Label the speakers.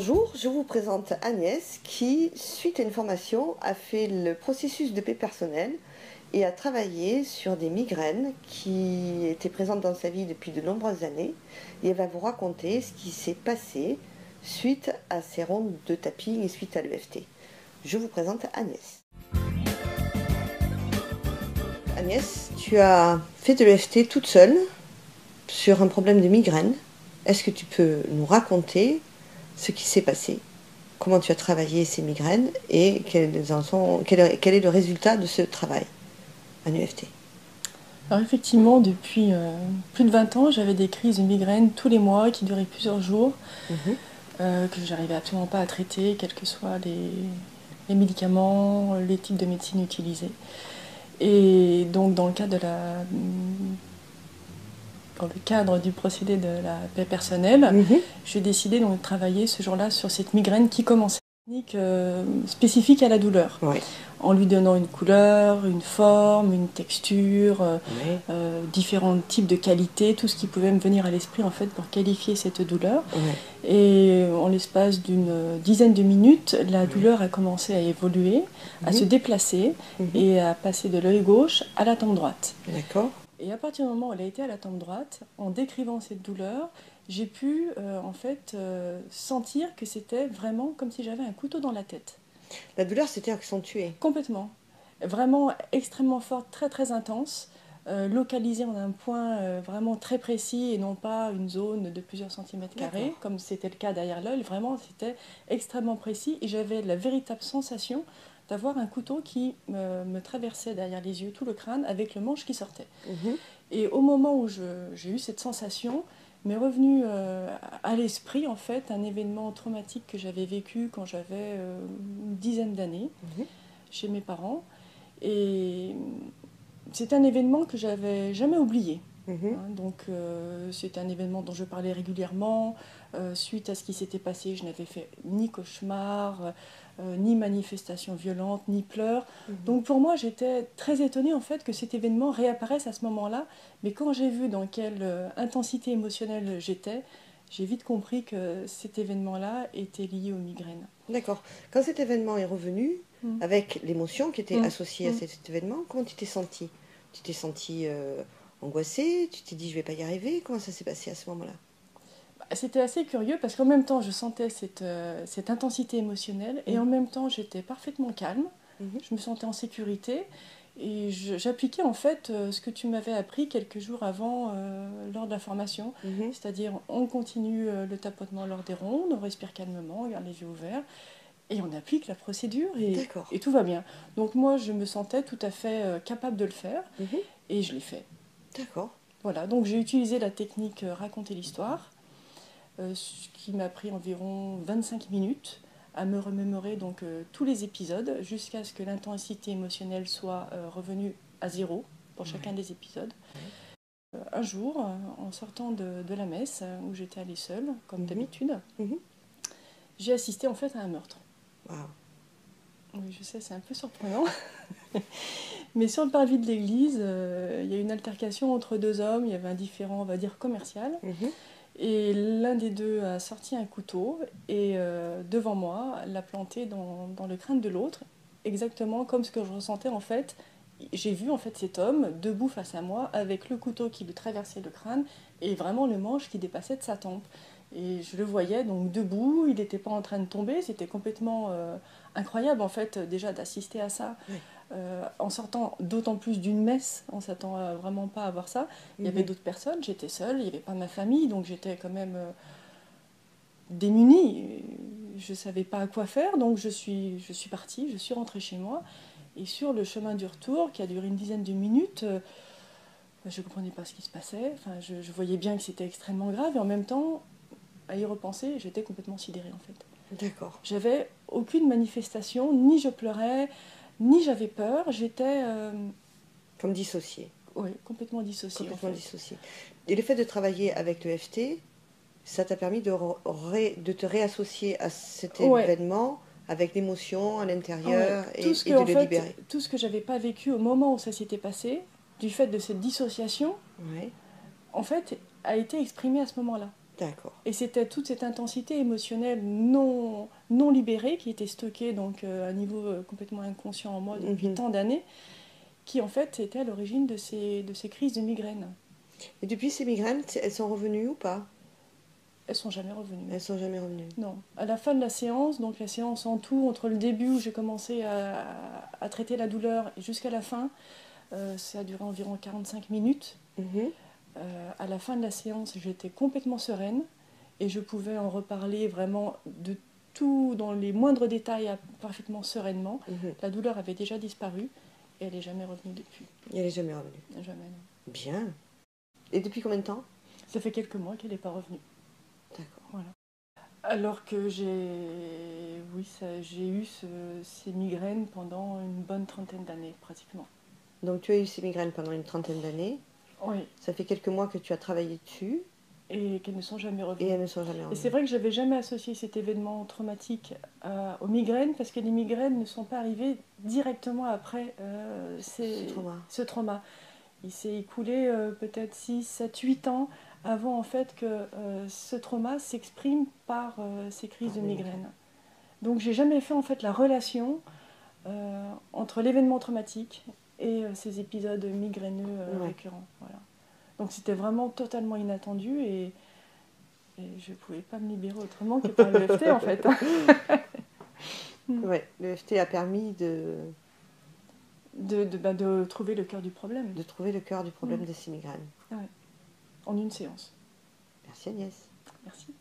Speaker 1: Bonjour, je vous présente Agnès qui, suite à une formation, a fait le processus de paix personnelle et a travaillé sur des migraines qui étaient présentes dans sa vie depuis de nombreuses années. Et elle va vous raconter ce qui s'est passé suite à ces rondes de tapping et suite à l'EFT. Je vous présente Agnès. Agnès, tu as fait de l'EFT toute seule sur un problème de migraine. Est-ce que tu peux nous raconter ce qui s'est passé, comment tu as travaillé ces migraines et quel est le résultat de ce travail en EFT?
Speaker 2: Alors effectivement, depuis plus de 20 ans, j'avais des crises de migraine tous les mois qui duraient plusieurs jours, que j'arrivais absolument pas à traiter, quels que soient les médicaments, les types de médecine utilisés. Et donc dans le cadre du procédé de la paix personnelle, j'ai décidé donc de travailler ce jour-là sur cette migraine qui commençait une technique spécifique à la douleur.
Speaker 1: Oui.
Speaker 2: En lui donnant une couleur, une forme, une texture,
Speaker 1: Oui.
Speaker 2: différents types de qualités, tout ce qui pouvait me venir à l'esprit en fait pour qualifier cette douleur.
Speaker 1: Oui.
Speaker 2: Et en l'espace d'une dizaine de minutes, la douleur a commencé à évoluer, à se déplacer et à passer de l'œil gauche à la tempe droite.
Speaker 1: D'accord.
Speaker 2: Et à partir du moment où elle a été à la tempe droite, en décrivant cette douleur, j'ai pu sentir que c'était vraiment comme si j'avais un couteau dans la tête.
Speaker 1: La douleur s'était accentuée.
Speaker 2: Complètement. Vraiment extrêmement forte, très très intense, localisée en un point vraiment très précis et non pas une zone de plusieurs centimètres carrés, comme c'était le cas derrière l'œil. Vraiment, c'était extrêmement précis et j'avais la véritable sensation d'avoir un couteau qui me traversait derrière les yeux, tout le crâne, avec le manche qui sortait. Et au moment où j'ai eu cette sensation, m'est revenu à l'esprit en fait un événement traumatique que j'avais vécu quand j'avais une dizaine d'années chez mes parents. Et c'est un événement que j'avais jamais oublié. Donc c'est un événement dont je parlais régulièrement. Suite à ce qui s'était passé, je n'avais fait ni cauchemar, ni manifestation violente, ni pleurs. Donc pour moi, j'étais très étonnée en fait que cet événement réapparaisse à ce moment-là. Mais quand j'ai vu dans quelle intensité émotionnelle j'étais, j'ai vite compris que cet événement-là était lié aux migraines.
Speaker 1: D'accord. Quand cet événement est revenu, avec l'émotion qui était associée à cet événement, comment tu t'es sentie? Tu t'es sentie angoissée? Tu t'es dit je vais pas y arriver? Comment ça s'est passé à ce moment-là?
Speaker 2: C'était assez curieux parce qu'en même temps je sentais cette intensité émotionnelle et en même temps j'étais parfaitement calme, je me sentais en sécurité et j'appliquais en fait ce que tu m'avais appris quelques jours avant lors de la formation, c'est-à-dire on continue le tapotement lors des rondes, on respire calmement, on garde les yeux ouverts et on applique la procédure et tout va bien. Donc moi je me sentais tout à fait capable de le faire et je l'ai fait.
Speaker 1: D'accord.
Speaker 2: Voilà, donc j'ai utilisé la technique raconter l'histoire. Ce qui m'a pris environ 25 minutes à me remémorer donc, tous les épisodes jusqu'à ce que l'intensité émotionnelle soit revenue à zéro pour chacun des épisodes. Un jour, en sortant de la messe, où j'étais allée seule, comme d'habitude, j'ai assisté en fait à un meurtre.
Speaker 1: Wow.
Speaker 2: Oui, je sais, c'est un peu surprenant. Mais sur le parvis de l'église, il y a eu une altercation entre deux hommes, il y avait un différend, on va dire, commercial. Et l'un des deux a sorti un couteau et devant moi l'a planté dans le crâne de l'autre, exactement comme ce que je ressentais en fait. J'ai vu en fait cet homme debout face à moi avec le couteau qui lui traversait le crâne et vraiment le manche qui dépassait de sa tempe. Et je le voyais donc debout, il n'était pas en train de tomber, c'était complètement incroyable en fait déjà d'assister à ça. En sortant d'autant plus d'une messe, on ne s'attend vraiment pas à voir ça. Il y avait d'autres personnes, j'étais seule, il n'y avait pas ma famille, donc j'étais quand même démunie. Je ne savais pas à quoi faire, donc je suis partie, je suis rentrée chez moi. Et sur le chemin du retour, qui a duré une dizaine de minutes, je ne comprenais pas ce qui se passait. Enfin, je voyais bien que c'était extrêmement grave, et en même temps, à y repenser, j'étais complètement sidérée en fait.
Speaker 1: D'accord.
Speaker 2: J'avais aucune manifestation, ni je pleurais, ni j'avais peur, j'étais...
Speaker 1: Comme dissocié.
Speaker 2: Oui, complètement dissocié.
Speaker 1: Complètement
Speaker 2: en fait.
Speaker 1: dissocié. Et le fait de travailler avec le FT, ça t'a permis de te réassocier à cet événement avec l'émotion à l'intérieur et de le libérer.
Speaker 2: Tout ce que j'avais pas vécu au moment où ça s'était passé, du fait de cette dissociation, en fait, a été exprimé à ce moment-là.
Speaker 1: D'accord.
Speaker 2: Et c'était toute cette intensité émotionnelle non libérée qui était stockée donc, à un niveau complètement inconscient en moi depuis tant d'années, qui en fait était à l'origine de ces crises de migraine.
Speaker 1: Et depuis ces migraines, elles sont revenues ou pas?
Speaker 2: Elles sont jamais revenues.
Speaker 1: Elles sont jamais revenues.
Speaker 2: Non. À la fin de la séance, donc la séance en tout, entre le début où j'ai commencé à traiter la douleur et jusqu'à la fin, ça a duré environ 45 minutes. À la fin de la séance, j'étais complètement sereine et je pouvais en reparler vraiment de tout, dans les moindres détails, parfaitement sereinement. La douleur avait déjà disparu et elle n'est jamais revenue depuis.
Speaker 1: Et elle n'est jamais revenue?
Speaker 2: Jamais, non.
Speaker 1: Bien. Et depuis combien de temps?
Speaker 2: Ça fait quelques mois qu'elle n'est pas revenue.
Speaker 1: D'accord.
Speaker 2: Voilà. Alors que j'ai eu ces migraines pendant une bonne trentaine d'années, pratiquement.
Speaker 1: Donc tu as eu ces migraines pendant une trentaine d'années.
Speaker 2: Oui.
Speaker 1: Ça fait quelques mois que tu as travaillé dessus.
Speaker 2: Et qu'elles ne sont jamais revenues.
Speaker 1: Et elles ne sont jamais revenues.
Speaker 2: Et c'est vrai que je n'avais jamais associé cet événement traumatique aux migraines, parce que les migraines ne sont pas arrivées directement après ce trauma. Il s'est écoulé peut-être 6, 7, 8 ans avant en fait que ce trauma s'exprime par ces crises de migraine. Donc j'ai jamais fait en fait la relation entre l'événement traumatique et ces épisodes migraineux récurrents. Voilà. Donc c'était vraiment totalement inattendu et je ne pouvais pas me libérer autrement que par l'EFT en fait.
Speaker 1: Ouais, l'EFT a permis
Speaker 2: de trouver le cœur du problème.
Speaker 1: De trouver le cœur du problème de ces migraines.
Speaker 2: Ouais. En une séance.
Speaker 1: Merci Agnès.
Speaker 2: Merci.